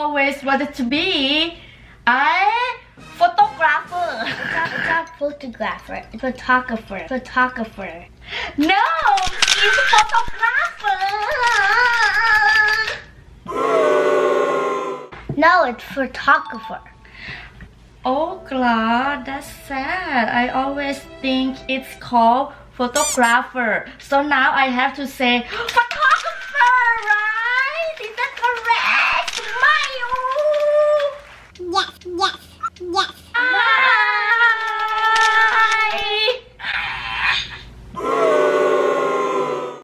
always wanted to be a photographer. Not photographer, photographer. No, he's a photographer. No, it's photographer. Oh, Gla, that's sad. I always think it's called photographer. So now I have to say